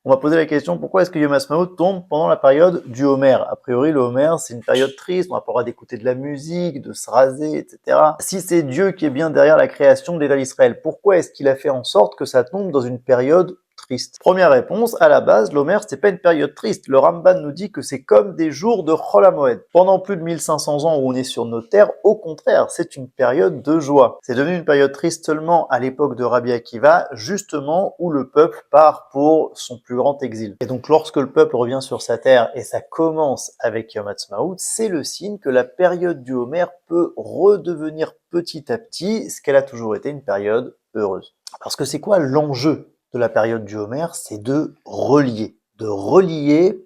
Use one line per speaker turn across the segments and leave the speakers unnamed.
On va poser la question, pourquoi est-ce que Yom Ha'atzmaut tombe pendant la période du Homer? A priori, le Homer, c'est une période triste, on n'a pas le droit d'écouter de la musique, de se raser, etc. Si c'est Dieu qui est bien derrière la création de l'État d'Israël, pourquoi est-ce qu'il a fait en sorte que ça tombe dans une période triste? Première réponse, à la base, l'Homer, c'est pas une période triste. Le Ramban nous dit que c'est comme des jours de Chol HaMoed. Pendant plus de 1500 ans où on est sur nos terres, au contraire, c'est une période de joie. C'est devenu une période triste seulement à l'époque de Rabbi Akiva, justement où le peuple part pour son plus grand exil. Et donc lorsque le peuple revient sur sa terre, et ça commence avec Yom Ha'atzmaut, c'est le signe que la période du Homer peut redevenir petit à petit ce qu'elle a toujours été, une période heureuse. Parce que c'est quoi l'enjeu de la période du Homer? C'est de relier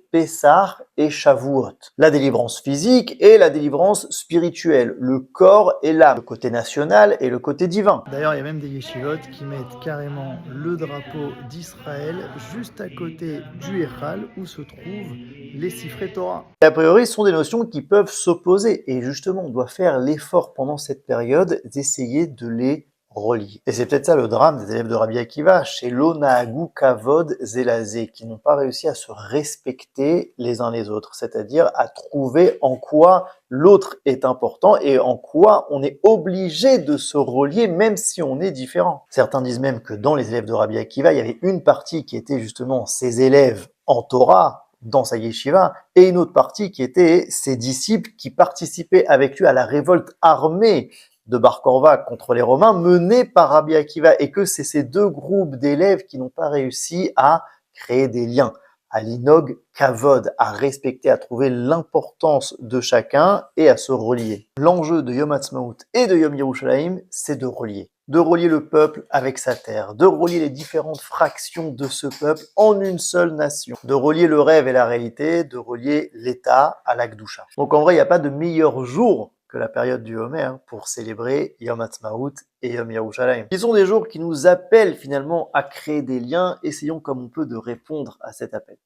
Pessah et Shavuot. La délivrance physique et la délivrance spirituelle, le corps et l'âme, le côté national et le côté divin.
D'ailleurs, il y a même des yeshivot qui mettent carrément le drapeau d'Israël juste à côté du Echal où se trouvent les Sifrei Torah.
Et a priori, ce sont des notions qui peuvent s'opposer. Et justement, on doit faire l'effort pendant cette période d'essayer de les relier. Et c'est peut-être ça le drame des élèves de Rabbi Akiva, chez l'Onahagu Kavod Zelazé, qui n'ont pas réussi à se respecter les uns les autres, c'est-à-dire à trouver en quoi l'autre est important et en quoi on est obligé de se relier même si on est différent. Certains disent même que dans les élèves de Rabbi Akiva, il y avait une partie qui était justement ses élèves en Torah, dans sa yeshiva, et une autre partie qui était ses disciples qui participaient avec lui à la révolte armée de Bar Korva contre les Romains menée par Rabbi Akiva, et que c'est ces deux groupes d'élèves qui n'ont pas réussi à créer des liens, à l'inog kavod, à respecter, à trouver l'importance de chacun et à se relier. L'enjeu de Yom Ha'atzmaut et de Yom Yerushalayim, c'est de relier le peuple avec sa terre, de relier les différentes fractions de ce peuple en une seule nation, de relier le rêve et la réalité, de relier l'État à la Gdusha. Donc en vrai, il n'y a pas de meilleur jour que la période du Homer pour célébrer Yom Ha'atzmaut et Yom Yerushalayim. Ils sont des jours qui nous appellent finalement à créer des liens. Essayons comme on peut de répondre à cet appel.